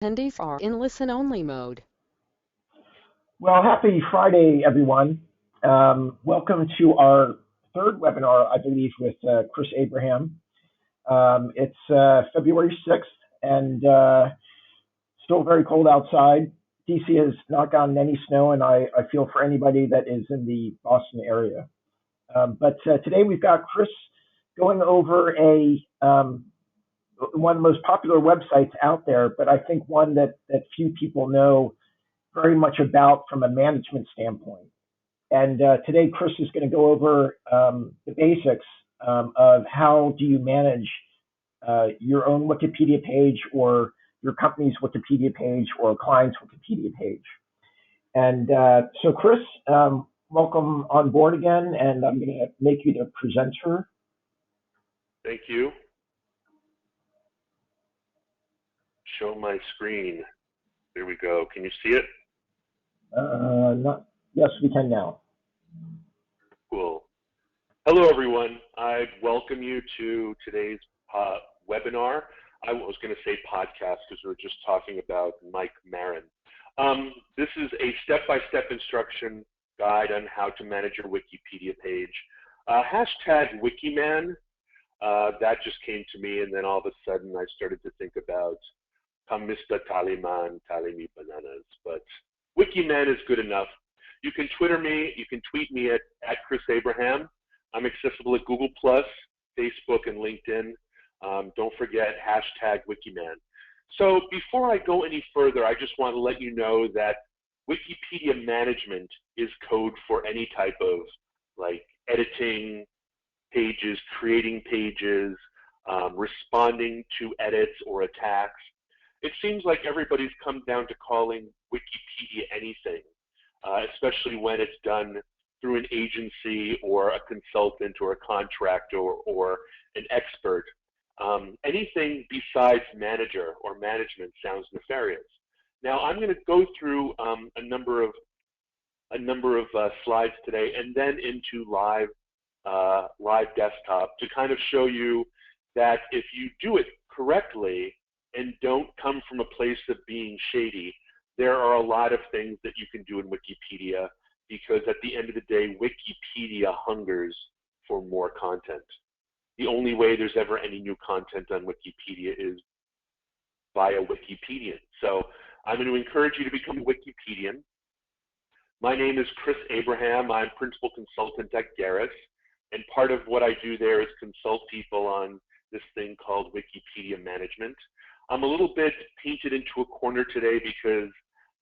Attendees are in listen-only mode. Well, happy Friday, everyone. Welcome to our third webinar, I believe, with Chris Abraham. It's February 6th and still very cold outside. DC has not gotten any snow, and I feel for anybody that is in the Boston area. But today we've got Chris going over one of the most popular websites out there, but I think one that few people know very much about from a management standpoint. And today, Chris is going to go over the basics of how do you manage your own Wikipedia page or your company's Wikipedia page or a client's Wikipedia page. And so, Chris, welcome on board again, and I'm going to make you the presenter. Thank you. Show my screen. There we go. Can you see it? Yes, we can now. Cool. Hello, everyone. I welcome you to today's webinar. I was going to say podcast because we were just talking about Mike Marin. This is a step-by-step instruction guide on how to manage your Wikipedia page. Hashtag Wikiman, that just came to me, and then all of a sudden I started to think about Mr. Taliman, tally me bananas, but Wikiman is good enough. You can Twitter me, you can tweet me at Chris Abraham. I'm accessible at Google+, Facebook, and LinkedIn. Don't forget hashtag Wikiman. So before I go any further, I just want to let you know that Wikipedia management is code for any type of like editing pages, creating pages, responding to edits or attacks. It seems like everybody's come down to calling Wikipedia anything, especially when it's done through an agency or a consultant or a contractor or an expert. Anything besides manager or management sounds nefarious. Now I'm going to go through a number of slides today and then into live desktop to kind of show you that if you do it correctly and don't come from a place of being shady, there are a lot of things that you can do in Wikipedia, because at the end of the day, Wikipedia hungers for more content. The only way there's ever any new content on Wikipedia is via Wikipedian. So I'm going to encourage you to become a Wikipedian. My name is Chris Abraham. I'm principal consultant at Garris, and part of what I do there is consult people on this thing called Wikipedia management. I'm a little bit painted into a corner today because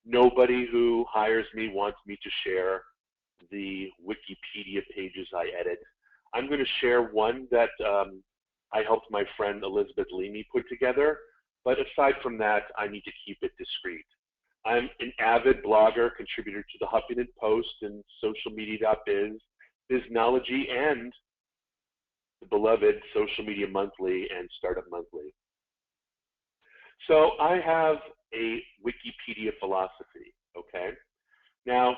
nobody who hires me wants me to share the Wikipedia pages I edit. I'm going to share one that I helped my friend Elizabeth Leamy put together, but aside from that, I need to keep it discreet. I'm an avid blogger, contributor to the Huffington Post and socialmedia.biz, Biznology, and the beloved Social Media Monthly and Startup Monthly. So I have a Wikipedia philosophy, okay? Now,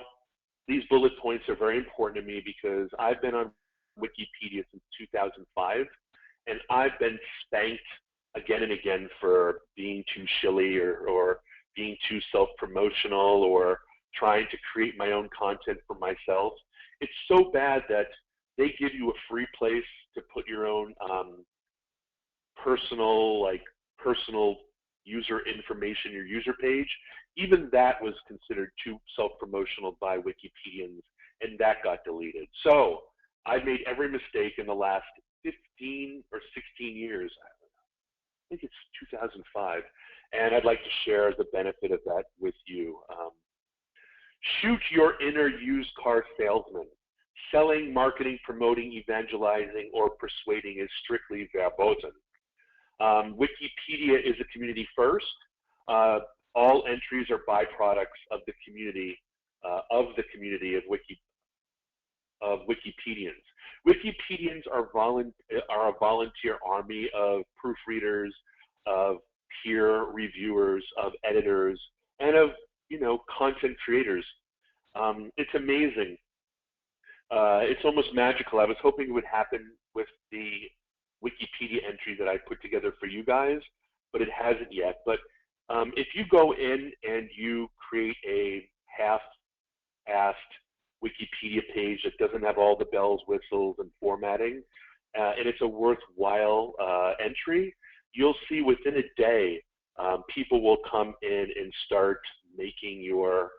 these bullet points are very important to me because I've been on Wikipedia since 2005, and I've been spanked again and again for being too shilly or being too self-promotional or trying to create my own content for myself. It's so bad that they give you a free place to put your own personal user information, your user page. Even that was considered too self-promotional by Wikipedians, and that got deleted. So I've made every mistake in the last 15 or 16 years. I think it's 2005, and I'd like to share the benefit of that with you. Shoot your inner used car salesman. Selling, marketing, promoting, evangelizing, or persuading is strictly verboten. Wikipedia is a community first. All entries are byproducts of the community of Wikipedians. Wikipedians are a volunteer army of proofreaders, of peer reviewers, of editors, and of content creators. It's amazing. It's almost magical. I was hoping it would happen with the Wikipedia entry that I put together for you guys, but it hasn't yet. But If you go in and you create a half-assed Wikipedia page that doesn't have all the bells, whistles, and formatting, and it's a worthwhile entry, you'll see within a day people will come in and start making your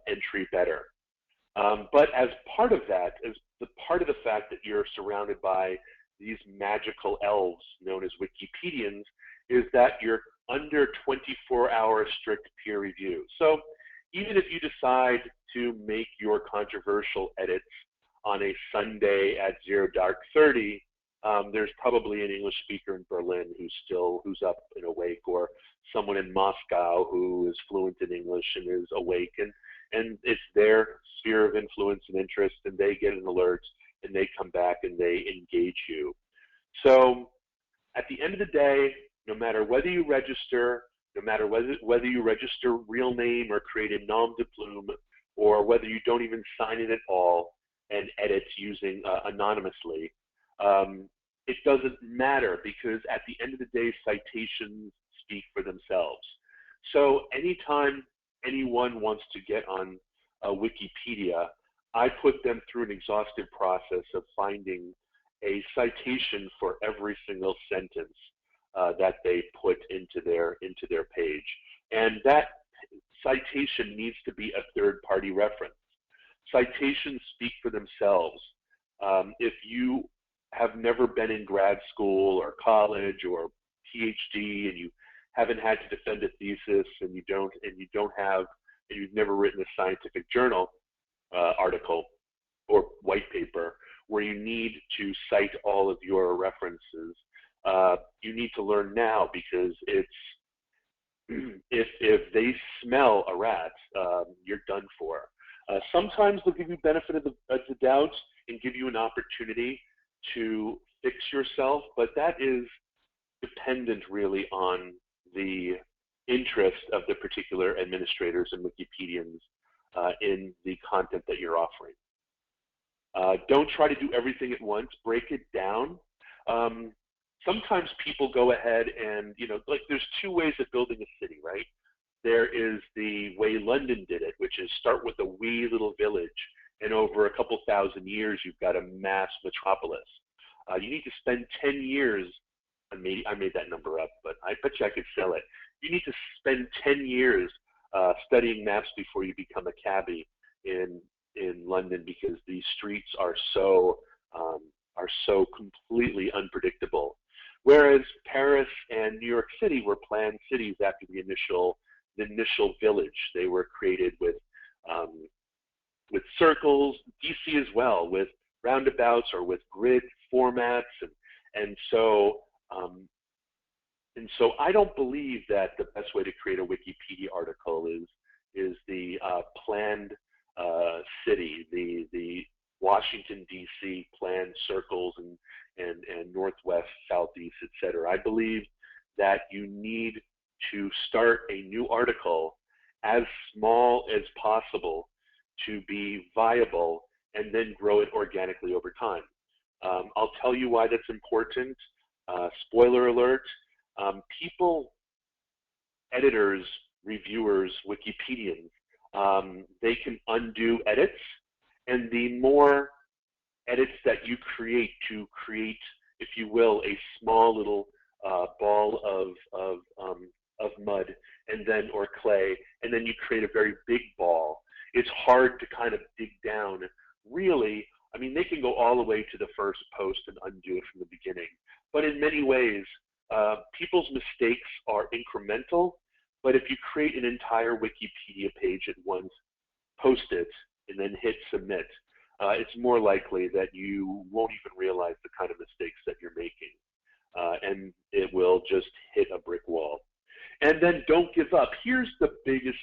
entry better. But as part of that, as the part of the fact that you're surrounded by these magical elves known as Wikipedians, is that you're under 24-hour strict peer review. So even if you decide to make your controversial edits on a Sunday at 0:30, there's probably an English speaker in Berlin who's up and awake, or someone in Moscow who is fluent in English and is awake, and it's their sphere of influence and interest, and they get an alert and they come back and they engage you. So at the end of the day, no matter whether you register, no matter whether you register real name or create a nom de plume, or whether you don't even sign in at all and edit using anonymously, it doesn't matter, because at the end of the day, citations speak for themselves. So anytime anyone wants to get on Wikipedia, I put them through an exhaustive process of finding a citation for every single sentence that they put into their page, and that citation needs to be a third-party reference. Citations speak for themselves. If you have never been in grad school or college or PhD, and you haven't had to defend a thesis, and you've never written a scientific journal article or white paper where you need to cite all of your references, you need to learn now, because it's if they smell a rat, you're done for. Sometimes they'll give you benefit of the doubt and give you an opportunity to fix yourself, but that is dependent really on the interest of the particular administrators and Wikipedians in the content that you're offering. Don't try to do everything at once. Break it down. Sometimes people go ahead and, like, there's two ways of building a city, right? There is the way London did it, which is start with a wee little village, and over a couple thousand years, you've got a mass metropolis. You need to spend 10 years, I made that number up, but I bet you I could sell it. You need to spend 10 years studying maps before you become a cabbie in London, because these streets are so completely unpredictable. Whereas Paris and New York City were planned cities after the initial village. They were created with circles. DC as well, with roundabouts or with grid formats, and so I don't believe that the best way to create a Wikipedia article is the planned city, the Washington D.C. planned circles and northwest, southeast, etc. I believe that you need to start a new article as small as possible to be viable, and then grow it organically over time. I'll tell you why that's important. Spoiler alert, people, editors, reviewers, Wikipedians, they can undo edits, and the more edits that you create to create, if you will, a small little ball of mud or clay, and then you create a very big ball, it's hard to kind of dig down. Really, I mean, they can go all the way to the first post and undo it from the beginning. But in many ways, people's mistakes are incremental. But if you create an entire Wikipedia page at once, post it, and then hit submit, it's more likely that you won't even realize the kind of mistakes that you're making. And it will just hit a brick wall. And then don't give up. Here's the biggest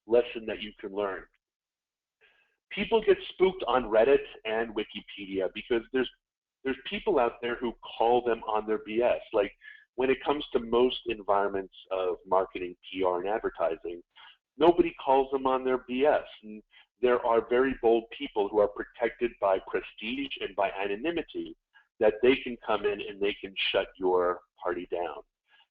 lesson that you can learn. People get spooked on Reddit and Wikipedia because there's people out there who call them on their BS. Like, when it comes to most environments of marketing, PR, and advertising, nobody calls them on their BS. And there are very bold people who are protected by prestige and by anonymity that they can come in and they can shut your party down.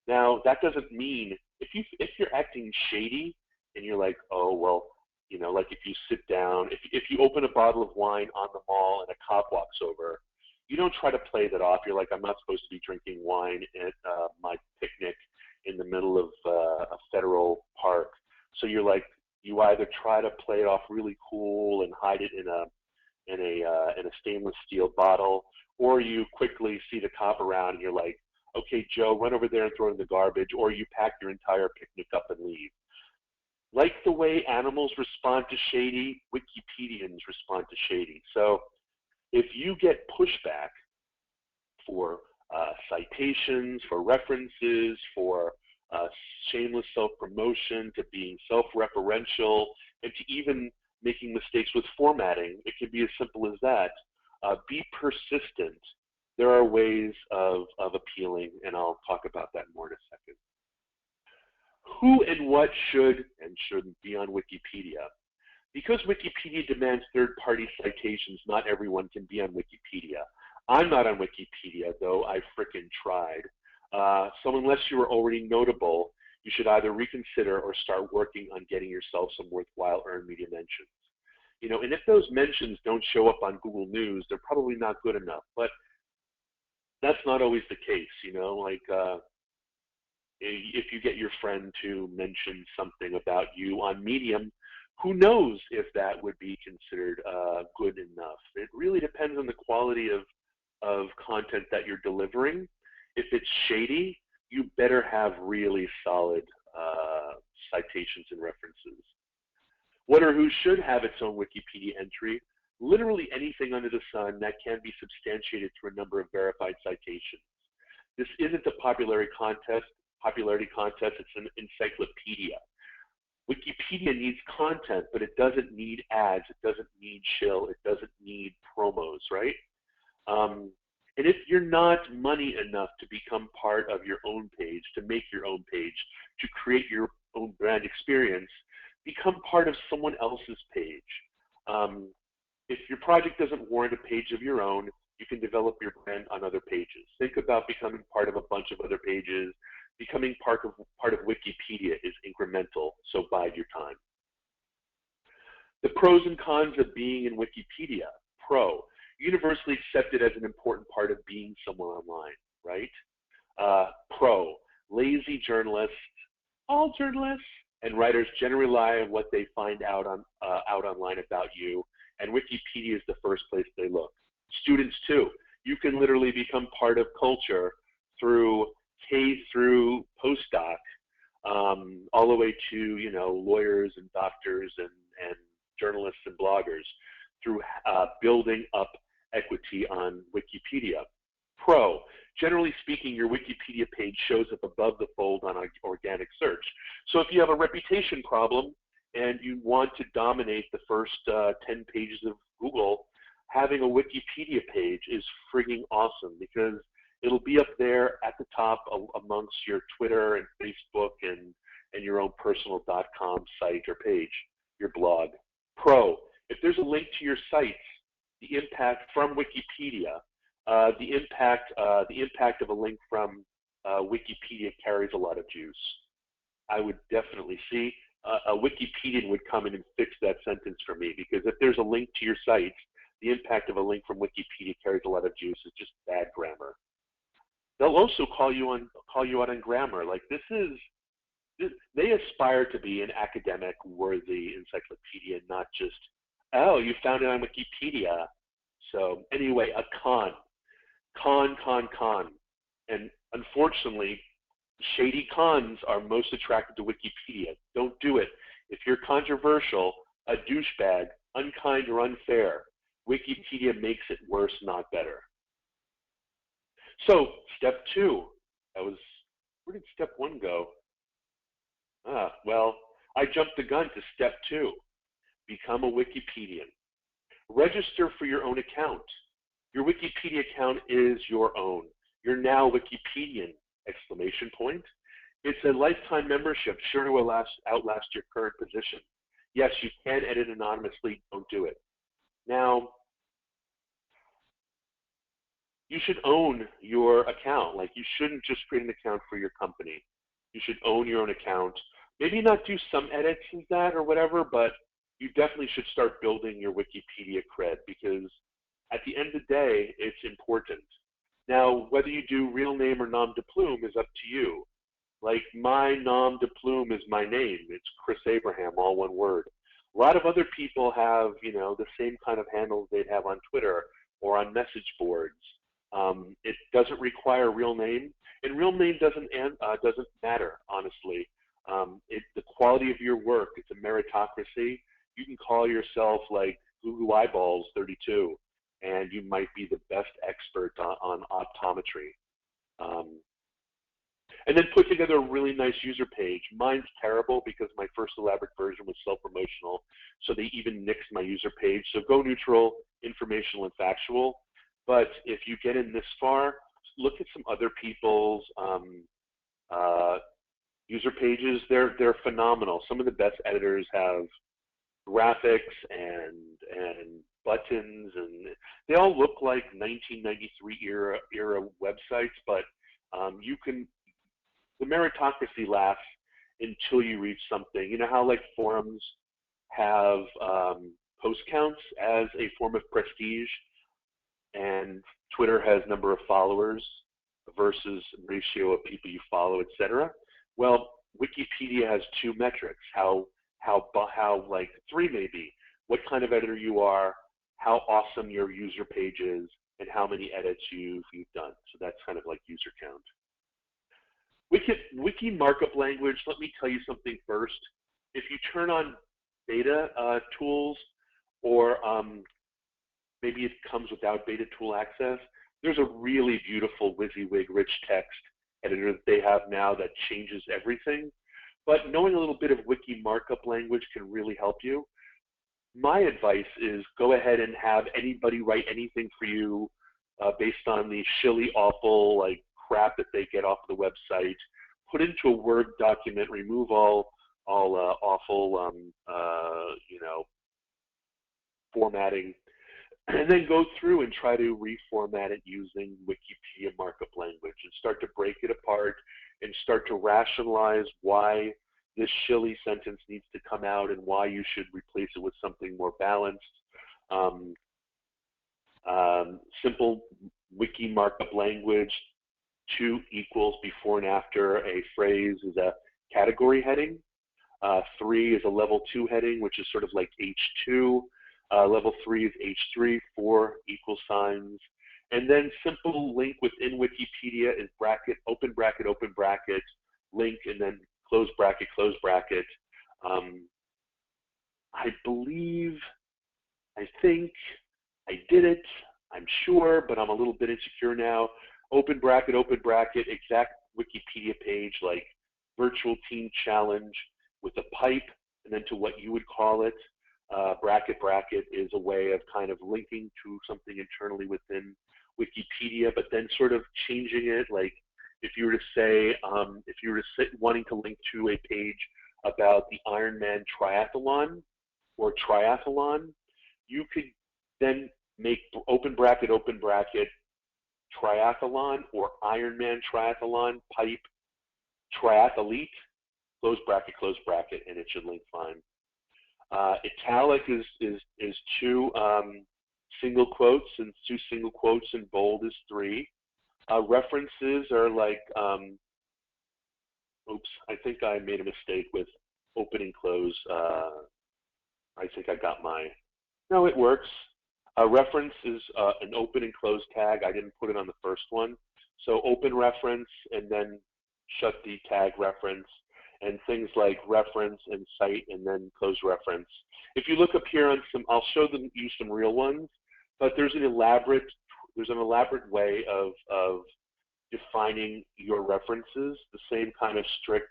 Now, that doesn't mean if you're acting shady and you're like, oh well, you know, like if you sit down, if you open a bottle of wine on the mall and a cop walks over, you don't try to play that off. You're like, I'm not supposed to be drinking wine at my picnic in the middle of a federal park. So you're like, you either try to play it off really cool and hide it in a stainless steel bottle, or you quickly see the cop around and you're like, okay, Joe, run over there and throw it in the garbage, or you pack your entire picnic up and leave. Like the way animals respond to shady, Wikipedians respond to shady. So if you get pushback for citations, for references, for shameless self-promotion, to being self-referential, and to even making mistakes with formatting, it can be as simple as that. Be persistent. There are ways of appealing, and I'll talk about that more in a second. Who and what should and shouldn't be on Wikipedia? Because Wikipedia demands third-party citations, not everyone can be on Wikipedia. I'm not on Wikipedia, though I frickin' tried. So unless you are already notable, you should either reconsider or start working on getting yourself some worthwhile earned media mentions. You know, and if those mentions don't show up on Google News, they're probably not good enough. But that's not always the case, you know, like if you get your friend to mention something about you on Medium, who knows if that would be considered good enough. It really depends on the quality of content that you're delivering. If it's shady, you better have really solid citations and references. What or who should have its own Wikipedia entry? Literally anything under the sun that can be substantiated through a number of verified citations. This isn't a popularity contest, it's an encyclopedia. Wikipedia needs content, but it doesn't need ads, it doesn't need shill, it doesn't need promos, right? And if you're not money enough to become part of your own page, to make your own page, to create your own brand experience, become part of someone else's page. If your project doesn't warrant a page of your own, you can develop your brand on other pages. Think about becoming part of a bunch of other pages. Becoming part of Wikipedia is incremental, so bide your time. The pros and cons of being in Wikipedia. Pro, universally accepted as an important part of being somewhere online, right? Pro, lazy journalists, all journalists and writers generally rely on what they find out online about you, and Wikipedia is the first place they look. Students too, you can literally become part of culture through K through postdoc, all the way to, you know, lawyers and doctors and journalists and bloggers, through building up equity on Wikipedia. Pro, generally speaking, your Wikipedia page shows up above the fold on organic search. So if you have a reputation problem and you want to dominate the first 10 pages of Google, having a Wikipedia page is frigging awesome, because it'll be up there at the top amongst your Twitter and Facebook and your own personal .com site or page, your blog. Pro, if there's a link to your sites, the impact from Wikipedia, the impact of a link from Wikipedia carries a lot of juice. I would definitely see a Wikipedian would come in and fix that sentence for me, because if there's a link to your sites, the impact of a link from Wikipedia carries a lot of juice. It's just bad grammar. They'll also call you out on grammar. Like they aspire to be an academic worthy encyclopedia, not just, oh, you found it on Wikipedia. So anyway, a con. And unfortunately, shady cons are most attracted to Wikipedia. Don't do it. If you're controversial, a douchebag, unkind or unfair, Wikipedia makes it worse, not better. So step 2, where did step 1 go? Well, I jumped the gun to step 2. Become a Wikipedian. Register for your own account. Your Wikipedia account is your own. You're now Wikipedian, exclamation point. It's a lifetime membership, sure to outlast your current position. Yes, you can edit anonymously, don't do it. Now, you should own your account. Like, you shouldn't just create an account for your company. You should own your own account. Maybe not do some edits as that or whatever, but you definitely should start building your Wikipedia cred, because at the end of the day, it's important. Now, whether you do real name or nom de plume is up to you. Like, my nom de plume is my name. It's Chris Abraham, all one word. A lot of other people have, the same kind of handles they'd have on Twitter or on message boards. It doesn't require a real name, and real name doesn't matter, honestly. The quality of your work, it's a meritocracy. You can call yourself like Goo Eyeballs 32, and you might be the best expert on optometry. And then put together a really nice user page. Mine's terrible because my first elaborate version was self-promotional, so they even nixed my user page. So go neutral, informational, and factual. But if you get in this far, look at some other people's user pages. They're phenomenal. Some of the best editors have graphics and buttons, and they all look like 1993 era websites, but the meritocracy lasts until you reach something. You know how like forums have post counts as a form of prestige, and Twitter has number of followers versus ratio of people you follow, etc. Well, Wikipedia has two metrics: how like three maybe, what kind of editor you are, how awesome your user page is, and how many edits you've done. So that's kind of like user count. Wiki markup language, let me tell you something first. If you turn on beta tools, or maybe it comes without beta tool access, there's a really beautiful WYSIWYG rich text editor that they have now that changes everything. But knowing a little bit of wiki markup language can really help you. My advice is go ahead and have anybody write anything for you based on the shilly awful like crap that they get off the website. Put into a Word document, remove all awful formatting, and then go through and try to reformat it using Wikipedia markup language, and start to break it apart and start to rationalize why this shilly sentence needs to come out and why you should replace it with something more balanced. Simple wiki markup language, 2 equals before and after a phrase is a category heading. 3 is a level 2 heading, which is sort of like H2. Level 3 is H3, 4 equal signs. And then simple link within Wikipedia is bracket, open bracket, link, and then close bracket, close bracket. I think I did it, I'm sure, but I'm a little bit insecure now. Open bracket, exact Wikipedia page, like virtual team challenge with a pipe, and then to what you would call it. Bracket is a way of kind of linking to something internally within Wikipedia, but then sort of changing it. Like if you were to say, wanting to link to a page about the Ironman triathlon or triathlon, you could then make open bracket, triathlon or Ironman triathlon, pipe, triathlete, close bracket, and it should link fine. Italic is 2 single quotes, and 2 single quotes, and bold is 3. References are like, oops, I think I made a mistake with open and close. I think I got no, it works. Reference is an open and close tag. I didn't put it on the first one. So open reference and then shut the tag reference, and things like reference and cite and then close reference. If you look up here on I'll show you some real ones, but there's an elaborate way of defining your references, the same kind of strict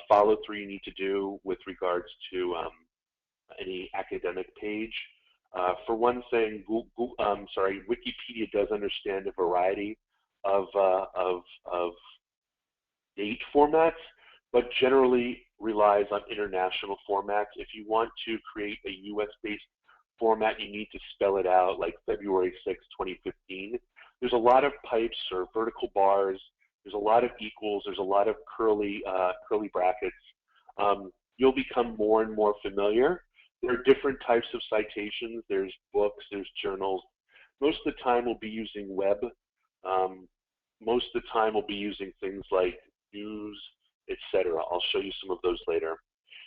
follow through you need to do with regards to any academic page. For one thing, Wikipedia does understand a variety of date formats, but generally relies on international formats. If you want to create a US-based format, you need to spell it out, like February 6, 2015. There's a lot of pipes or vertical bars There's a lot of equals. There's a lot of curly brackets. You'll become more and more familiar. There are different types of citations. There's books, there's journals. Most of the time we'll be using web. Most of the time we'll be using things like news, etc. I'll show you some of those later.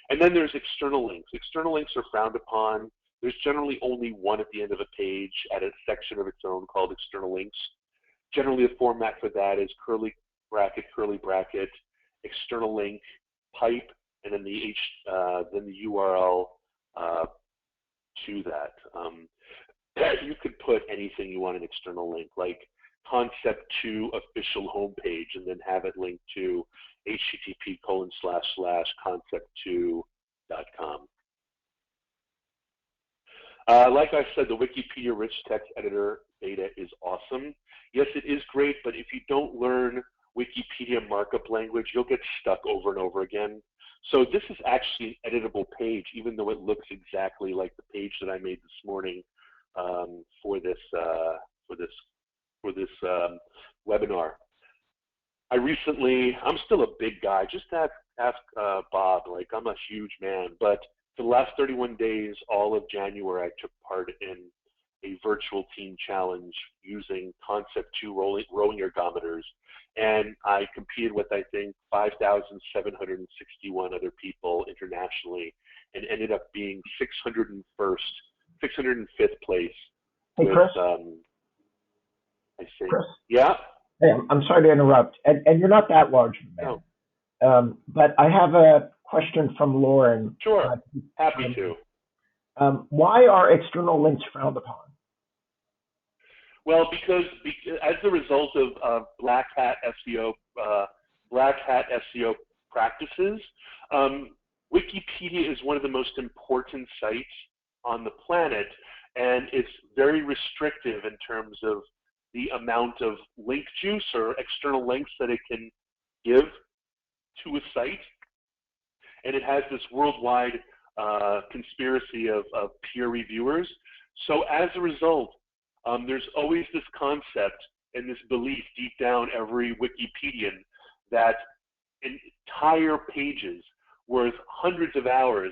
And then there's external links. External links are frowned upon. There's generally only one at the end of a page at a section of its own called external links. Generally the format for that is curly bracket, external link, pipe, and then the URL to that. You could put anything you want in external link, like concept 2 official homepage, and then have it linked to http://concept2.com. Like I said, the Wikipedia Rich Text Editor beta is awesome. Yes, it is great, but if you don't learn Wikipedia markup language, you'll get stuck over and over again. So this is actually an editable page, even though it looks exactly like the page that I made this morning for this webinar. I'm still a big guy. Just ask Bob. Like, I'm a huge man, but for the last 31 days, all of January, I took part in a virtual team challenge using Concept 2 rowing ergometers, and I competed with, I think, 5,761 other people internationally, and ended up being 605th place. Hey, with, Chris. I think, Chris. yeah. Hey, I'm sorry to interrupt, and you're not that large of a man. No. But I have a question from Lauren. Sure, happy to. Why are external links frowned upon? Well, because as a result of black hat SEO practices, Wikipedia is one of the most important sites on the planet, and it's very restrictive in terms of the amount of link juice or external links that it can give to a site. And it has this worldwide conspiracy of peer reviewers. So as a result, there's always this concept and this belief deep down every Wikipedian that entire pages worth hundreds of hours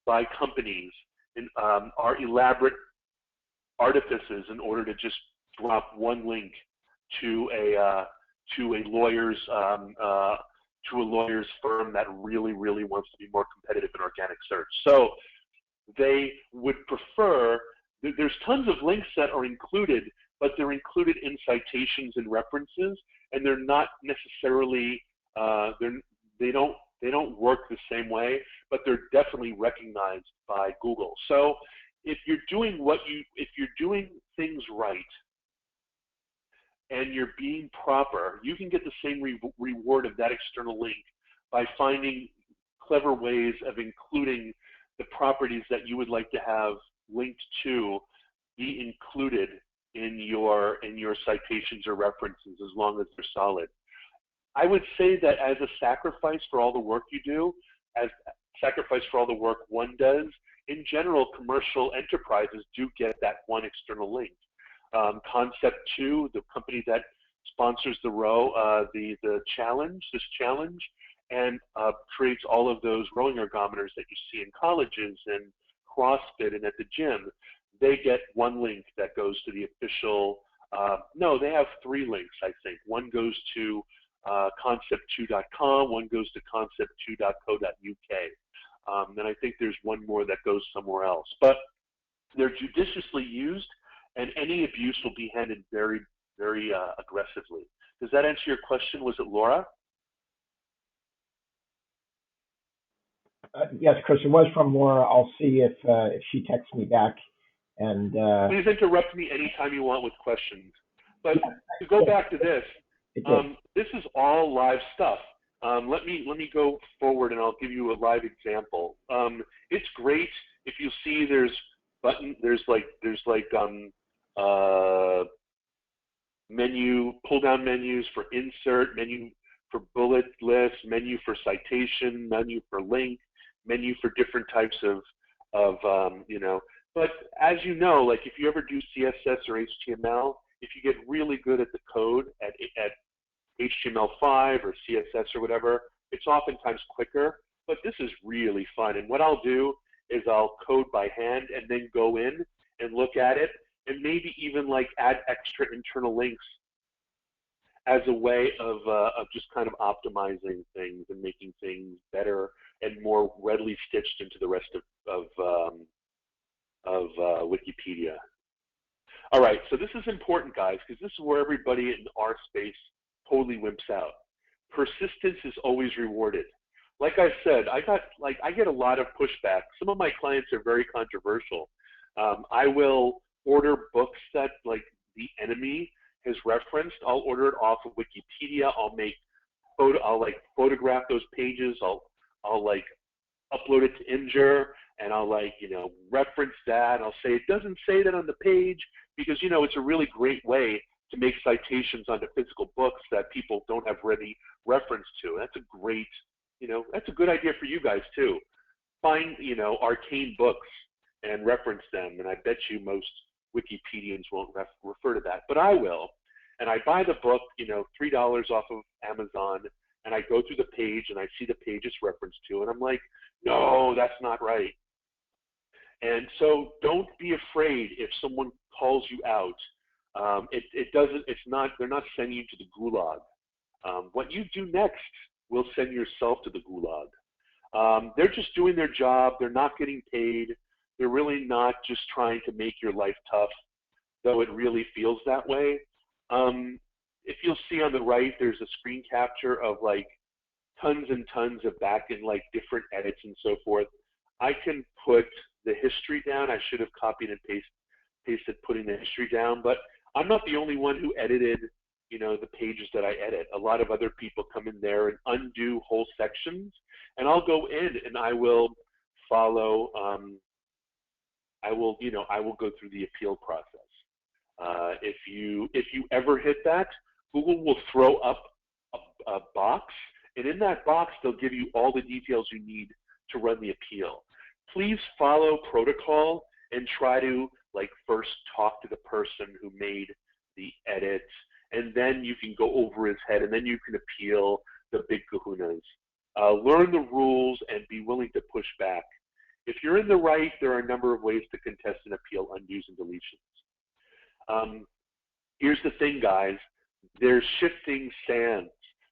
by companies are elaborate artifices in order to just drop one link to a lawyer's firm that really wants to be more competitive in organic search. So they would prefer. There's tons of links that are included, but they're included in citations and references, and they're not necessarily they don't work the same way, but they're definitely recognized by Google. So if you're doing things right and you're being proper, you can get the same reward of that external link by finding clever ways of including the properties that you would like to have linked to be included in your citations or references, as long as they're solid. I would say that as a sacrifice for all the work you do, as sacrifice for all the work one does, in general, commercial enterprises do get that one external link. Concept 2, the company that sponsors the this challenge, and creates all of those rowing ergometers that you see in colleges and CrossFit and at the gym, they get one link that goes to the official, no, they have 3 links, I think. One goes to concept2.com, one goes to concept2.co.uk. And I think there's one more that goes somewhere else. But they're judiciously used, and any abuse will be handled very aggressively. Does that answer your question? Was it Laura? Yes, Chris, it was from Laura. I'll see if she texts me back. And please interrupt me anytime you want with questions. But to go back to this, this is all live stuff. Let me go forward and I'll give you a live example. It's great if you see there's menu, pull down menus for insert, menu for bullet list, menu for citation, menu for link, menu for different types of but as you know, like if you ever do CSS or HTML, if you get really good at the code, at HTML5 or CSS or whatever, it's oftentimes quicker, but this is really fun. And what I'll do is I'll code by hand and then go in and look at it and maybe even like add extra internal links as a way of just kind of optimizing things and making things better and more readily stitched into the rest of Wikipedia. All right, so this is important, guys, because this is where everybody in our space totally wimps out. Persistence is always rewarded. Like I said, I get a lot of pushback. Some of my clients are very controversial. I will order books that like the enemy has referenced. I'll order it off of Wikipedia. I'll like photograph those pages. I'll like upload it to Imgur, and I'll like, you know, reference that. I'll say it doesn't say that on the page because, you know, it's a really great way to make citations onto physical books that people don't have ready reference to. That's a great, you know, that's a good idea for you guys too. Find, you know, arcane books and reference them, and I bet you most Wikipedians won't refer to that, but I will. And I buy the book, you know, $3 off of Amazon, and I go through the page and I see the page it's referenced to, and I'm like, no, that's not right. And so don't be afraid if someone calls you out. They're not sending you to the gulag. What you do next will send yourself to the gulag. They're just doing their job. They're not getting paid. They're really not just trying to make your life tough, though it really feels that way. If you'll see on the right, there's a screen capture of like tons and tons of back-end like different edits and so forth. I can put the history down. I should have copied and pasted putting the history down, but I'm not the only one who edited, you know, the pages that I edit. A lot of other people come in there and undo whole sections, and I'll go in and I will follow. I will go through the appeal process. If you ever hit that, Google will throw up a box, and in that box they'll give you all the details you need to run the appeal. Please follow protocol and try to like first talk to the person who made the edit, and then you can go over his head, and then you can appeal the big kahunas. Learn the rules and be willing to push back. If you're in the right, there are a number of ways to contest and appeal undos and deletions. Here's the thing, guys. There's shifting sands.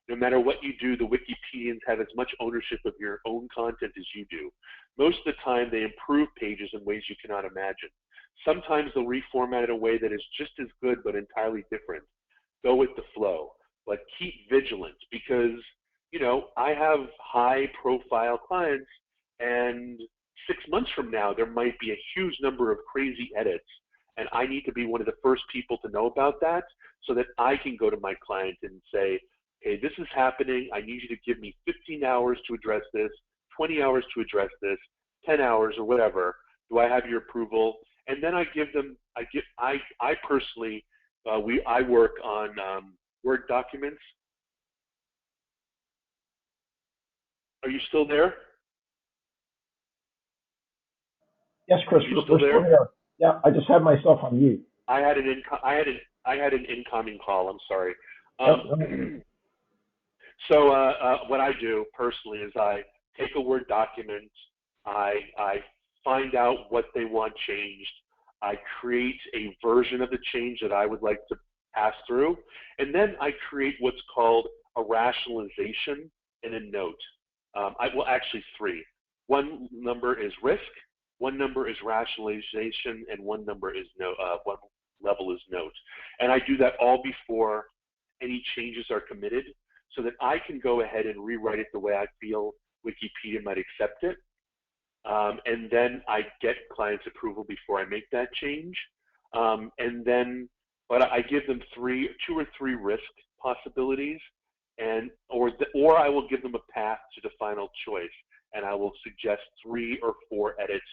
No matter what you do, the Wikipedians have as much ownership of your own content as you do. Most of the time, they improve pages in ways you cannot imagine. Sometimes they'll reformat it in a way that is just as good but entirely different. Go with the flow, but keep vigilant because, you know, I have high-profile clients, and 6 months from now, there might be a huge number of crazy edits, and I need to be one of the first people to know about that so that I can go to my client and say, hey, this is happening. I need you to give me 15 hours to address this, 20 hours to address this, 10 hours or whatever. Do I have your approval? And then I give them, I personally, I work on Word documents. Are you still there? Yes, Chris, Are you we're still still there? here. Yeah, I just had myself on mute. I had an incoming call. I'm sorry. So what I do personally is I take a Word document, I find out what they want changed, I create a version of the change that I would like to pass through, and then I create what's called a rationalization and a note. Actually three. One number is risk, one number is rationalization, and one level is note. And I do that all before any changes are committed, so that I can go ahead and rewrite it the way I feel Wikipedia might accept it. And then I get clients' approval before I make that change. But I give them two or three risk possibilities, or I will give them a path to the final choice, and I will suggest 3 or 4 edits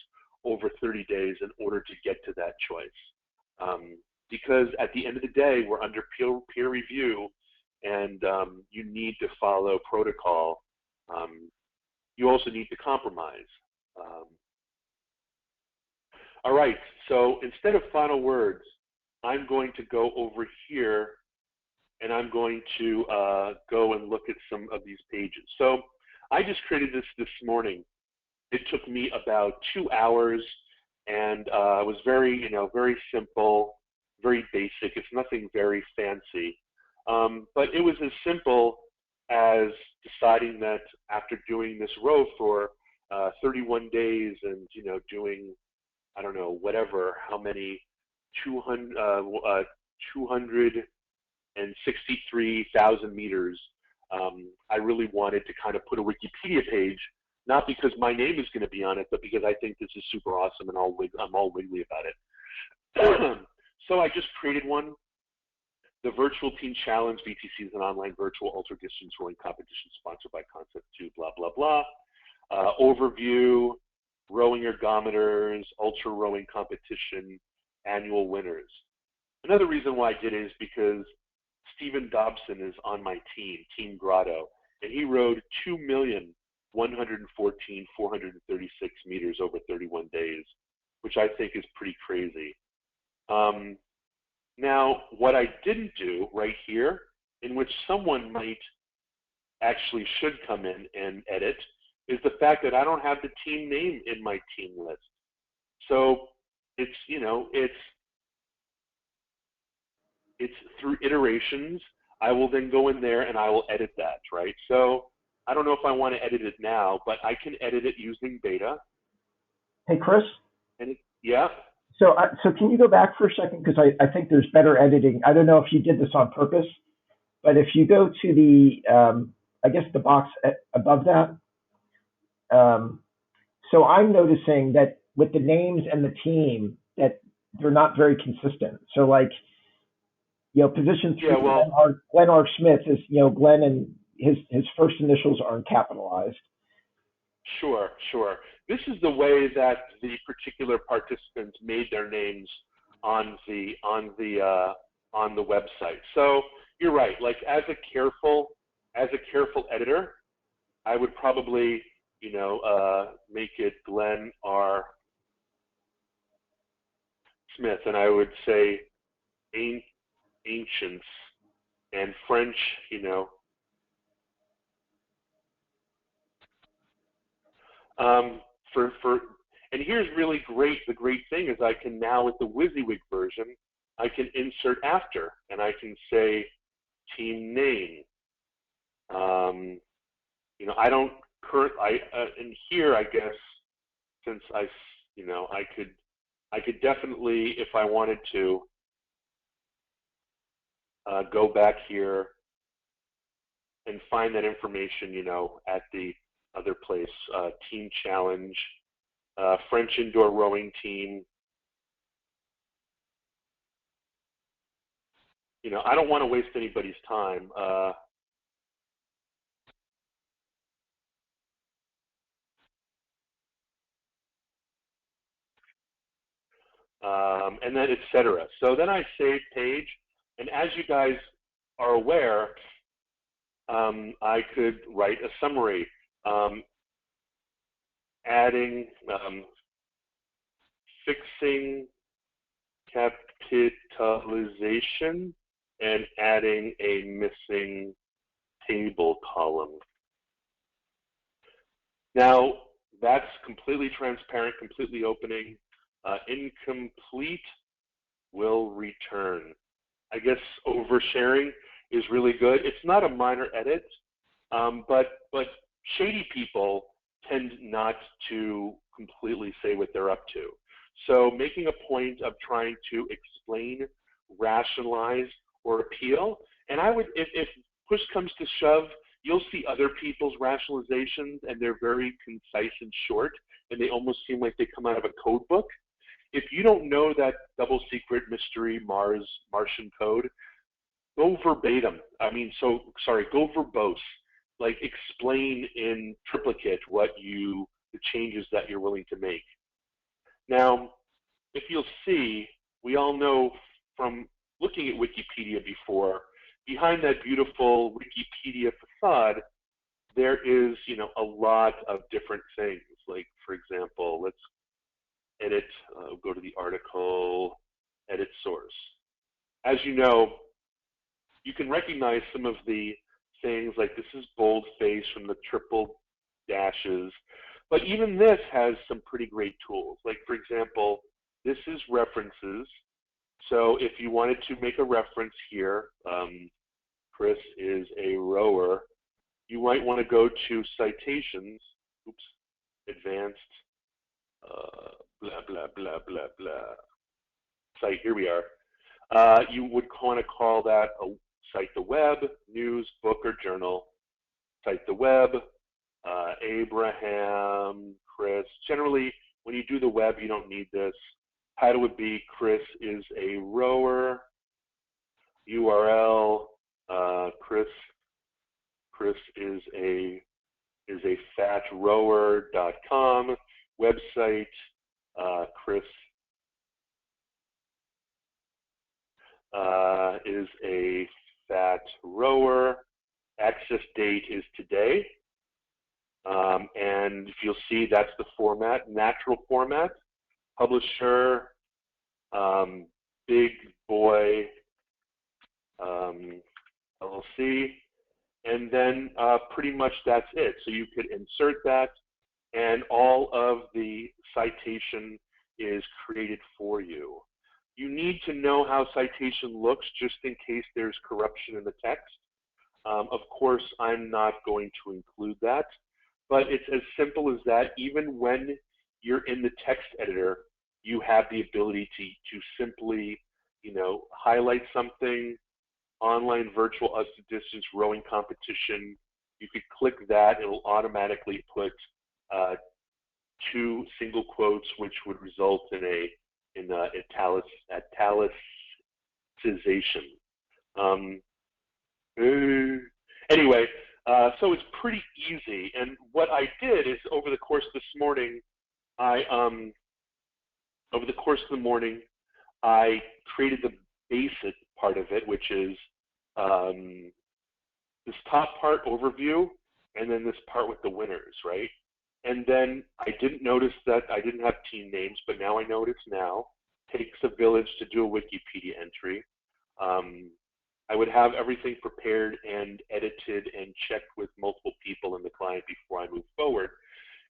over 30 days in order to get to that choice. Because at the end of the day, we're under peer review, and you need to follow protocol. You also need to compromise. All right, so instead of final words, I'm going to go over here and I'm going to go and look at some of these pages. So I just created this morning. It took me about 2 hours, and it was very, very simple, very basic. It's nothing very fancy, but it was as simple as deciding that after doing this row for 31 days and doing, I don't know, whatever, how many 263,000 meters. I really wanted to kind of put a Wikipedia page, not because my name is going to be on it, but because I think this is super awesome and I'm all wiggly about it. So I just created one. The Virtual Team Challenge VTC is an online virtual ultra distance rowing competition sponsored by Concept 2, blah, blah, blah. Overview, rowing ergometers, ultra rowing competition, annual winners. Another reason why I did it is because Stephen Dobson is on my team, Team Grotto, and he rowed 2,114,436 meters over 31 days, which I think is pretty crazy. Now, what I didn't do right here, in which someone might actually should come in and edit, is the fact that I don't have the team name in my team list. So it's, it's through iterations. I will then go in there and I will edit that, right? So I don't know if I want to edit it now, but I can edit it using beta. Hey, Chris? Yeah? So can you go back for a second? Because I think there's better editing. I don't know if you did this on purpose, but if you go to the, I guess the box above that, so I'm noticing that with the names and the team, that they're not very consistent. So like, position 3, yeah, well, Glenn R. Smith is, Glenn, and his first initials aren't capitalized. Sure. This is the way that the particular participants made their names on the website. So you're right. Like as a careful editor, I would probably make it Glenn R. Smith, and I would say ancients and French, and here's really great. The great thing is I can now, with the WYSIWYG version, I can insert after, and I can say team name. I don't and here I guess since I could definitely, if I wanted to, go back here and find that information, at the other place, team challenge, French indoor rowing team. I don't want to waste anybody's time. And then etc. So then I save page, and as you guys are aware, I could write a summary, adding, fixing capitalization, and adding a missing table column. Now, that's completely transparent, completely opening. Incomplete will return. I guess oversharing is really good. It's not a minor edit, but shady people tend not to completely say what they're up to. So making a point of trying to explain, rationalize, or appeal, and I would, if push comes to shove, you'll see other people's rationalizations, and they're very concise and short, and they almost seem like they come out of a code book. If you don't know that double secret mystery Martian code, go verbatim. Go verbose. Like explain in triplicate the changes that you're willing to make. Now, if you'll see, we all know from looking at Wikipedia before, behind that beautiful Wikipedia facade, there is, a lot of different things. Like, for example, let's edit, go to the article, edit source. As you know, you you can recognize some of the things, like this is boldface from the triple dashes. But even this has some pretty great tools. Like, for example, this is references. So if you wanted to make a reference here, Chris is a rower, you might want to go to citations, oops, advanced, blah, blah, blah, blah, blah. Cite, here we are. You would want to call that a cite the web, news, book, or journal. Cite the web, Abraham, Chris. Generally, when you do the web, you don't need this. Title would be Chris is a rower. URL, Chris is a fatrower.com. Website, Chris is a fat rower. Access date is today. And if you'll see, that's the format, natural format. Publisher, Big Boy LLC. And then pretty much that's it. So you could insert that, and all of the citation is created for you. You need to know how citation looks just in case there's corruption in the text. Of course, I'm not going to include that, but it's as simple as that. Even when you're in the text editor, you have the ability to simply, highlight something, online virtual distance rowing competition. You could click that, it'll automatically put 2 single quotes, which would result in italicization. Anyway, so it's pretty easy. And what I did is over the course of this morning, I created the basic part of it, which is this top part, overview, and then this part with the winners, right? And then I didn't notice that I didn't have team names, but now I notice now. Takes a village to do a Wikipedia entry. I would have everything prepared and edited and checked with multiple people in the client before I move forward.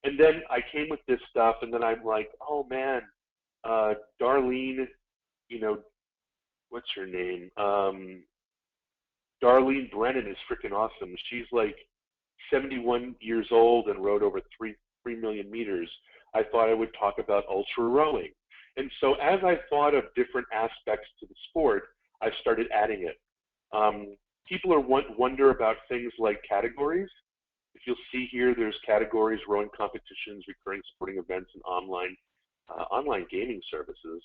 And then I came with this stuff, and then I'm like, oh man, Darlene, what's her name? Darlene Brennan is freaking awesome. She's like 71 years old and rowed over 3 million meters. I thought I would talk about ultra rowing. And so as I thought of different aspects to the sport, I started adding it. People wonder about things like categories. If you'll see here, there's categories: rowing competitions, recurring sporting events, and online gaming services.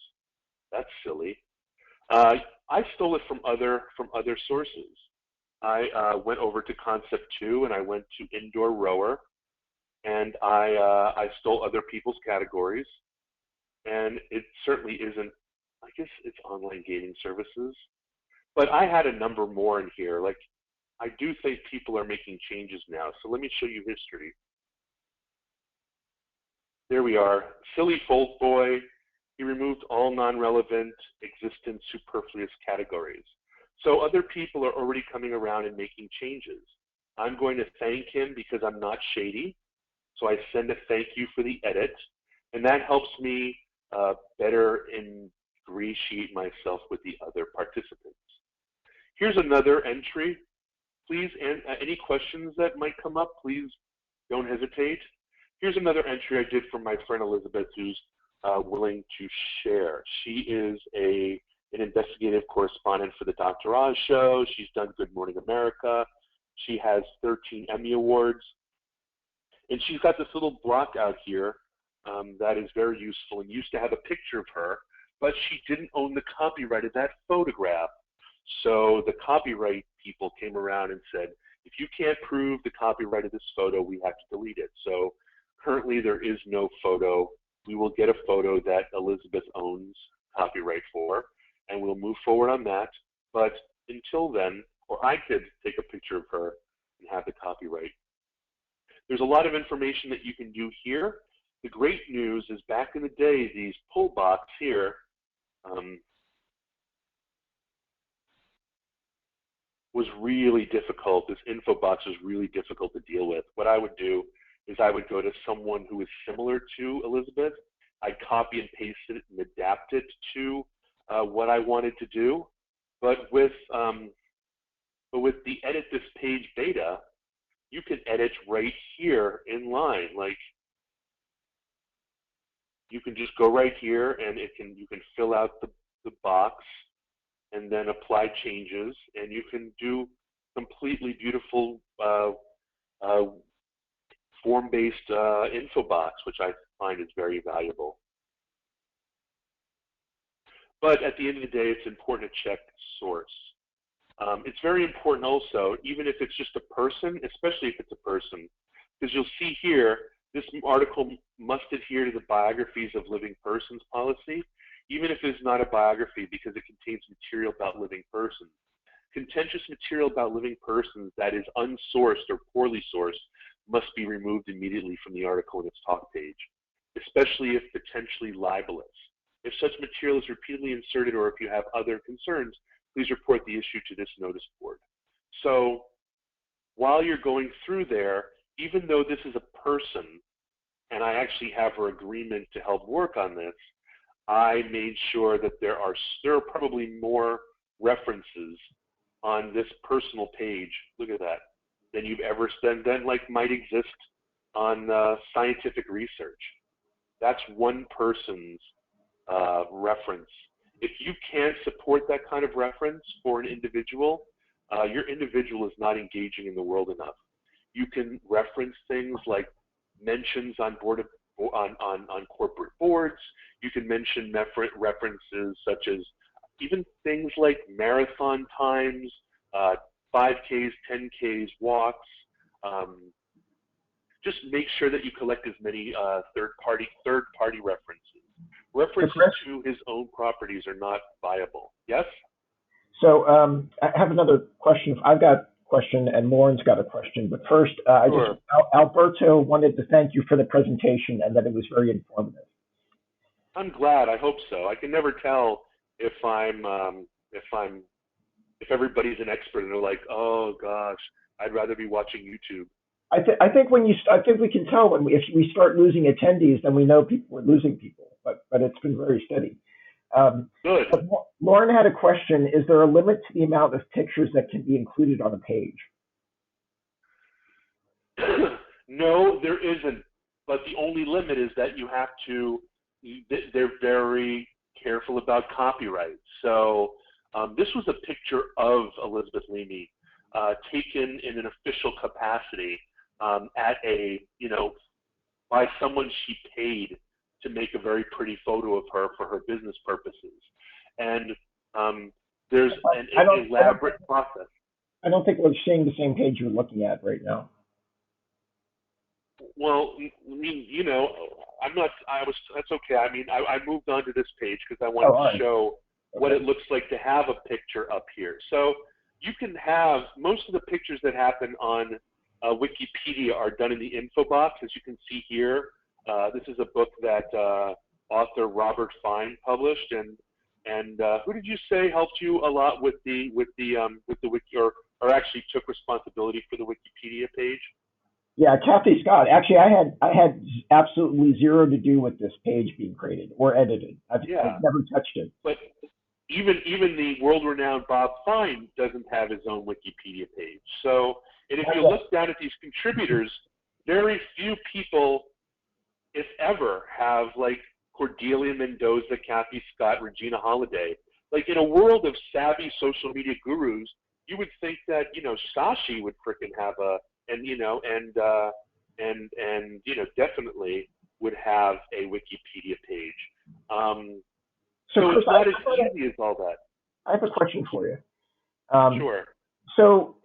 That's silly. I stole it from other sources. I went over to Concept 2 and I went to indoor rower, and I stole other people's categories. And it certainly isn't, I guess it's online gaming services. But I had a number more in here. Like, I do think people are making changes now. So let me show you history. There we are. Silly Folk Boy. He removed all non-relevant, existent, superfluous categories. So other people are already coming around and making changes. I'm going to thank him because I'm not shady. So I send a thank you for the edit. And that helps me better ingratiate myself with the other participants. Here's another entry. Please, any questions that might come up, please don't hesitate. Here's another entry I did from my friend Elizabeth, who's willing to share. She is an investigative correspondent for the Dr. Oz show. She's done Good Morning America. She has 13 Emmy Awards. And she's got this little block out here that is very useful, and used to have a picture of her, but she didn't own the copyright of that photograph. So the copyright people came around and said, if you can't prove the copyright of this photo, we have to delete it. So currently there is no photo. We will get a photo that Elizabeth owns copyright for, and we'll move forward on that. But until then, or I could take a picture of her and have the copyright. There's a lot of information that you can do here. The great news is back in the day, these pull box here, was really difficult. This info box was really difficult to deal with. What I would do is I would go to someone who is similar to Elizabeth. I'd copy and paste it and adapt it to what I wanted to do. But with the edit this page beta, you can edit right here in line. Like, you can just go right here and you can fill out the box and then apply changes, and you can do completely beautiful form-based info box, which I find is very valuable. But at the end of the day, it's important to check source. It's very important also, even if it's just a person, especially if it's a person, because you'll see here, this article must adhere to the biographies of living persons policy, even if it's not a biography, because it contains material about living persons. Contentious material about living persons that is unsourced or poorly sourced must be removed immediately from the article and its talk page, especially if potentially libelous. If such material is repeatedly inserted or if you have other concerns, please report the issue to this notice board. So while you're going through there, even though this is a person, and I actually have her agreement to help work on this, I made sure that there are probably more references on this personal page, look at that, than you've ever done, than like might exist on scientific research. That's one person's reference. If you can't support that kind of reference for an individual, your individual is not engaging in the world enough. You can reference things like mentions on corporate boards. You can mention references such as even things like marathon times, 5Ks, 10Ks, walks. Just make sure that you collect as many third-party references. References to his own properties are not viable. Yes? So I have another question. I've got a question and Lauren's got a question. But first, Sure. Alberto wanted to thank you for the presentation and that it was very informative. I'm glad. I hope so. I can never tell if everybody's an expert and they're like, oh gosh, I'd rather be watching YouTube. I think we can tell if we start losing attendees, then we know we're losing people. But it's been very steady. Good. Lauren had a question. Is there a limit to the amount of pictures that can be included on a page? No, there isn't. But the only limit is that you have to, they're very careful about copyright. So this was a picture of Elizabeth Leamy taken in an official capacity at a, by someone she paid to make a very pretty photo of her for her business purposes. And there's an elaborate process. I don't think we're seeing the same page you're looking at right now. Well, I mean, that's okay. I mean, I moved on to this page because I wanted to show what it looks like to have a picture up here. So you can have, most of the pictures that happen on Wikipedia are done in the info box, as you can see here. This is a book that author Robert Fine published, and who did you say helped you a lot with the wiki, or actually took responsibility for the Wikipedia page? Yeah, Kathy Scott. Actually, I had absolutely zero to do with this page being created or edited. I've never touched it. But even the world-renowned Bob Fine doesn't have his own Wikipedia page. So, and if you look down at these contributors, very few people, if ever, have like Cordelia Mendoza, Kathy Scott, Regina Holiday. Like in a world of savvy social media gurus, you would think that Sashi would frickin' have definitely would have a Wikipedia page. So it's not as easy as all that. I have a question for you. Sure. So,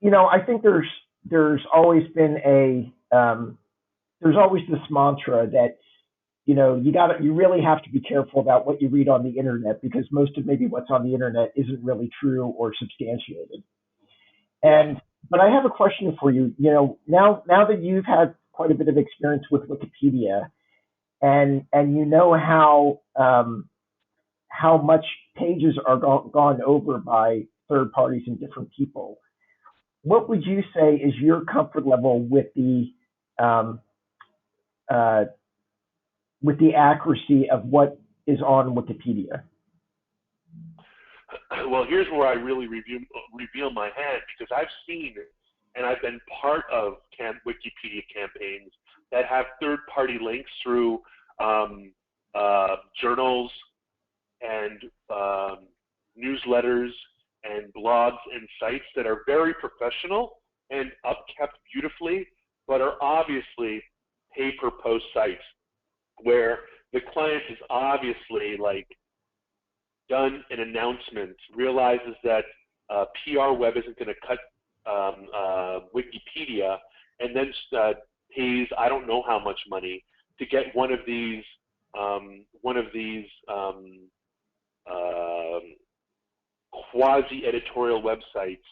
I think there's always been there's always this mantra that, you really have to be careful about what you read on the internet because most of maybe what's on the internet isn't really true or substantiated. But I have a question for you. Now that you've had quite a bit of experience with Wikipedia, and you know how much pages are gone over by third parties and different people. What would you say is your comfort level um, uh, with the accuracy of what is on Wikipedia? Well, here's where I really reveal my hand, because I've seen and I've been part of Wikipedia campaigns that have third-party links through journals and newsletters and blogs and sites that are very professional and upkept beautifully, but are obviously pay-per-post sites where the client is obviously like done an announcement, realizes that PR Web isn't going to cut Wikipedia, and then pays I don't know how much money to get one of these quasi-editorial websites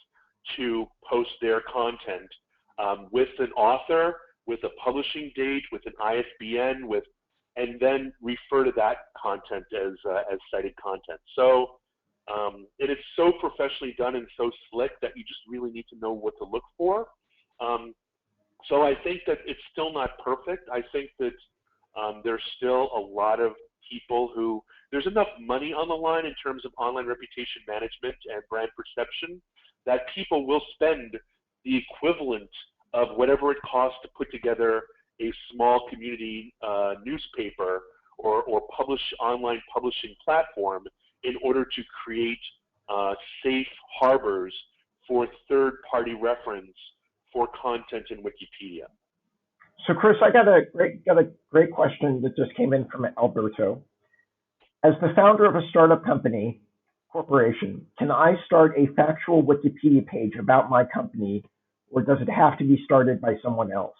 to post their content with an author, with a publishing date, with an ISBN, and then refer to that content as cited content. So it is so professionally done and so slick that you just really need to know what to look for. So I think that it's still not perfect. I think that there's still a lot of people who, there's enough money on the line in terms of online reputation management and brand perception that people will spend the equivalent of whatever it costs to put together a small community newspaper or online publishing platform in order to create safe harbors for third-party reference for content in Wikipedia. So, Chris, I got a great question that just came in from Alberto. As the founder of a startup corporation, can I start a factual Wikipedia page about my company, or does it have to be started by someone else?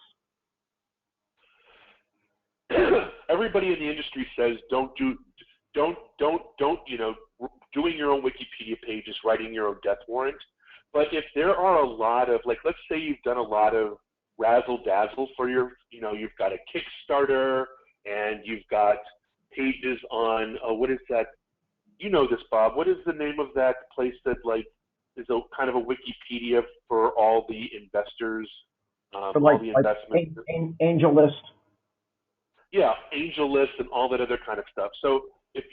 Everybody in the industry says doing your own Wikipedia page is writing your own death warrant. But if there are a lot of, like, let's say you've done a lot of razzle dazzle for your, you've got a Kickstarter and you've got pages on, what is that? You know this, Bob. What is the name of that place that like is a kind of a Wikipedia for all the investors, all the investments? Angel List. Yeah, Angel List and all that other kind of stuff. So if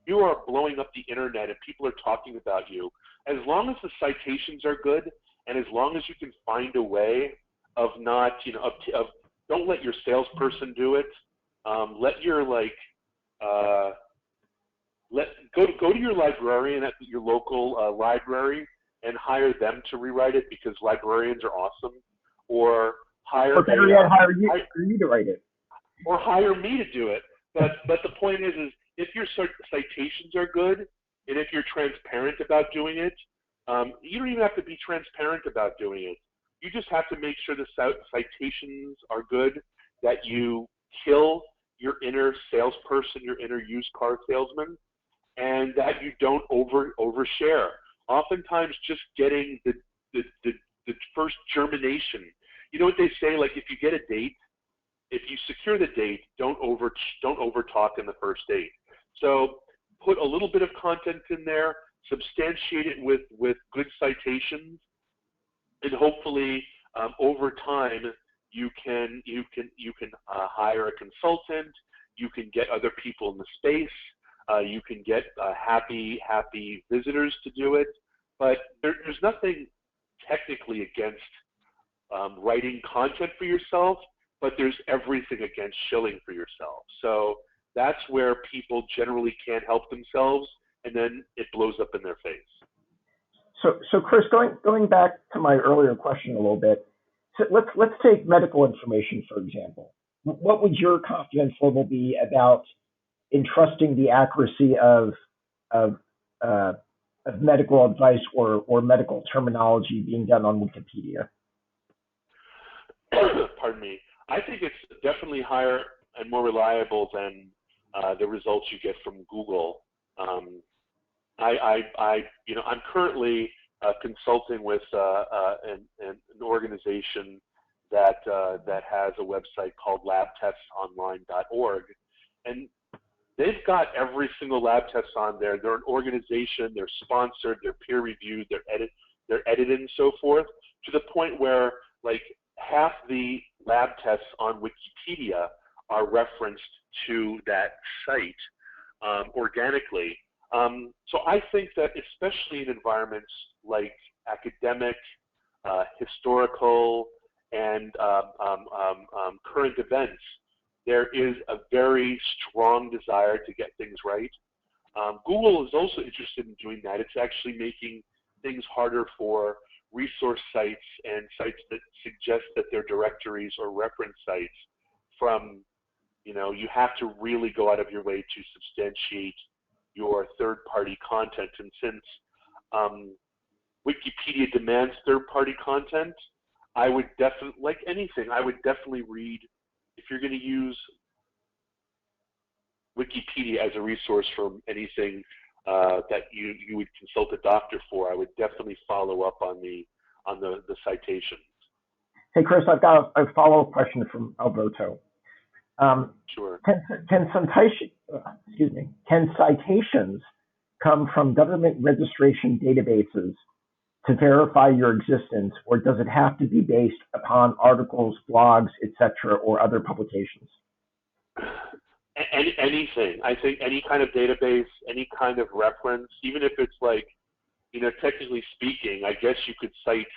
you are blowing up the internet and people are talking about you, as long as the citations are good and as long as you can find a way of not, don't let your salesperson do it. Let your go to your librarian at your local library and hire them to rewrite it, because librarians are awesome. Or hire you to write it. Or hire me to do it. But the point is if your citations are good and if you're transparent about doing it, you don't even have to be transparent about doing it. You just have to make sure the citations are good, that you kill your inner salesperson, your inner used car salesman, and that you don't overshare. Oftentimes, just getting the first germination. You know what they say? Like, if you get a date, if you secure the date, don't over talk in the first date. So put a little bit of content in there, substantiate it with good citations, and hopefully over time you can hire a consultant. You can get other people in the space. You can get happy visitors to do it. But there's nothing technically against writing content for yourself, but there's everything against shilling for yourself. So that's where people generally can't help themselves, and then it blows up in their face. So Chris, going back to my earlier question a little bit, so let's take medical information, for example. What would your confidence level be about entrusting the accuracy of medical advice or medical terminology being done on Wikipedia? Pardon me. I think it's definitely higher and more reliable than the results you get from Google. I'm currently consulting with an organization that has a website called labtestsonline.org, and they've got every single lab test on there. They're an organization, they're sponsored, they're peer reviewed, they're edited and so forth, to the point where like half the lab tests on Wikipedia are referenced to that site organically. So I think that especially in environments like academic, historical, and current events, there is a very strong desire to get things right. Google is also interested in doing that. It's actually making things harder for resource sites and sites that suggest that they're directories or reference sites from, you know, you have to really go out of your way to substantiate your third-party content. And since Wikipedia demands third-party content, I would definitely, like anything, I would definitely read, if you're going to use Wikipedia as a resource for anything that you would consult a doctor for, I would definitely follow up on the citations. Hey, Chris, I've got a follow-up question from Alberto. Sure. Can citations come from government registration databases to verify your existence, or does it have to be based upon articles, blogs, etc., or other publications? Anything. I think any kind of database, any kind of reference, even if it's like, you know, technically speaking, I guess you could cite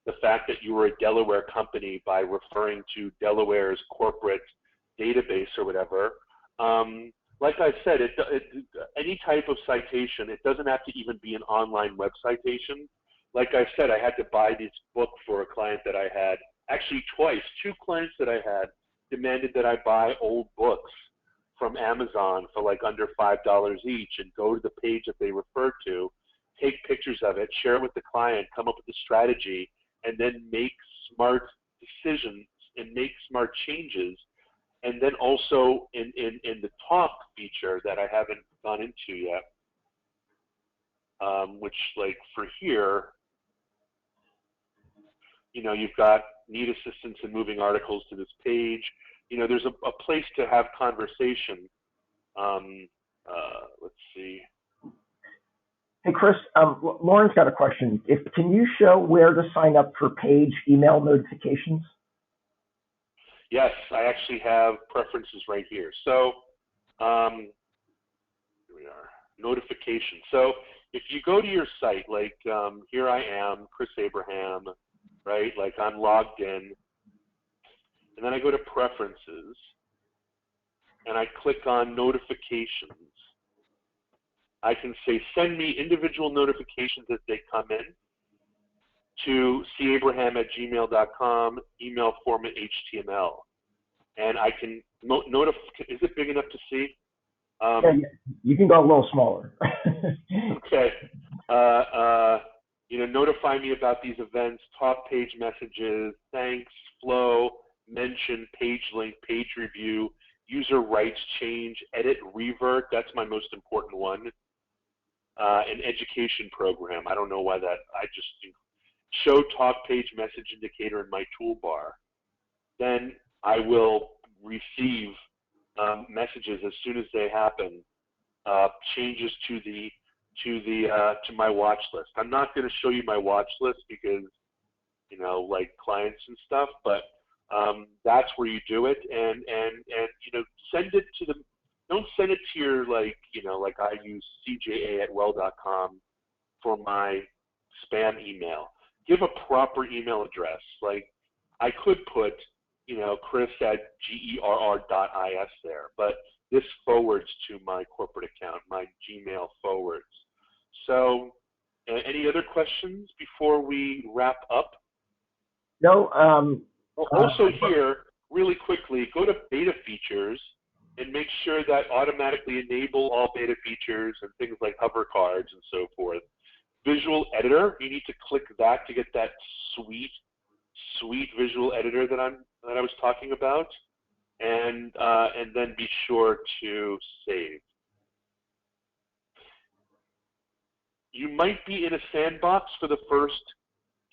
the fact that you were a Delaware company by referring to Delaware's corporate database or whatever. Like I said, any type of citation, it doesn't have to even be an online web citation. Like I said, I had to buy this book for a client that I had, actually twice. Two clients that I had demanded that I buy old books from Amazon for like under $5 each and go to the page that they referred to, take pictures of it, share it with the client, come up with a strategy, and then make smart decisions and make smart changes. And then also in the talk feature that I haven't gone into yet, which like for here, you know, you've got need assistance in moving articles to this page. You know, there's a place to have conversation. Let's see. Hey, Chris, Lauren's got a question. Can you show where to sign up for page email notifications? Yes, I actually have preferences right here. So here we are, notifications. So if you go to your site, like here I am, Chris Abraham, right? Like I'm logged in, and then I go to preferences, and I click on notifications. I can say send me individual notifications as they come in to cabraham@gmail.com, email format HTML. And I can notify, is it big enough to see? Yeah, you can go a little smaller. Okay. You know, notify me about these events, talk page messages, thanks, flow, mention, page link, page review, user rights change, edit, revert, that's my most important one. An education program, I don't know why that, I just show talk page message indicator in my toolbar. Then I will receive messages as soon as they happen, changes to my watch list. I'm not going to show you my watch list because, you know, like clients and stuff, but that's where you do it, and you know, send it to them. Don't send it to your, like, you know, like I use cja@well.com for my spam email. Give a proper email address. Like I could put, you know, chris@gerr.is there, but this forwards to my corporate account, my Gmail forwards. So any other questions before we wrap up? No. Also here, really quickly, go to beta features and make sure that automatically enable all beta features and things like hover cards and so forth. Visual editor, you need to click that to get that sweet visual editor that I was talking about, and then be sure to save. You might be in a sandbox for the first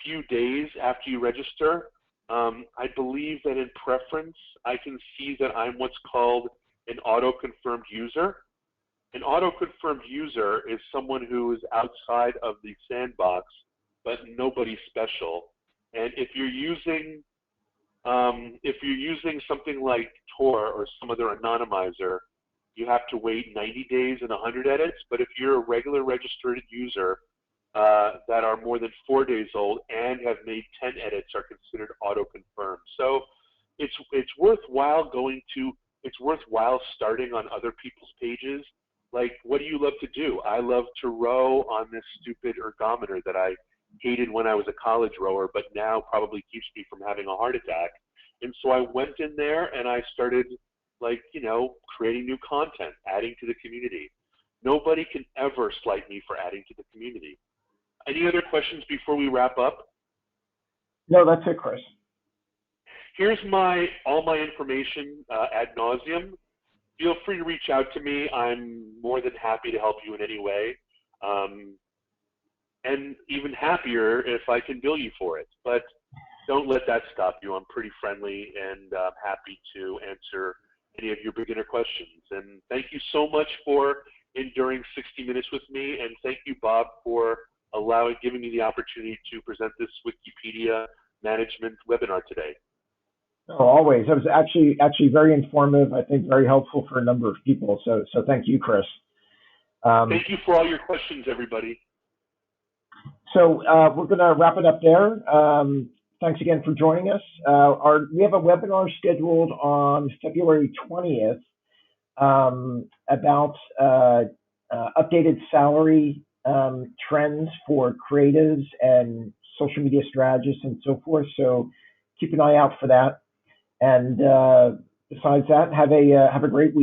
few days after you register. I believe that in preference, I can see that I'm what's called an auto-confirmed user. An auto-confirmed user is someone who is outside of the sandbox, but nobody special. And if you're using something like Tor or some other anonymizer, you have to wait 90 days and 100 edits. But if you're a regular registered user that are more than 4 days old and have made 10 edits, are considered auto-confirmed. So it's worthwhile it's worthwhile starting on other people's pages. Like, what do you love to do? I love to row on this stupid ergometer that I hated when I was a college rower, but now probably keeps me from having a heart attack. And so I went in there and I started, like, creating new content, adding to the community. Nobody can ever slight me for adding to the community. Any other questions before we wrap up? No, that's it, Chris. Here's all my information ad nauseum. Feel free to reach out to me. I'm more than happy to help you in any way. And even happier if I can bill you for it. But don't let that stop you. I'm pretty friendly and happy to answer any of your beginner questions. And thank you so much for enduring 60 minutes with me. And thank you, Bob, for giving me the opportunity to present this Wikipedia management webinar today. Oh, always. It was actually very informative. I think very helpful for a number of people. So thank you, Chris. Thank you for all your questions, everybody. So we're going to wrap it up there. Thanks again for joining us. We have a webinar scheduled on February 20th about updated salary trends for creatives and social media strategists and so forth. So keep an eye out for that. And besides that, have a great week.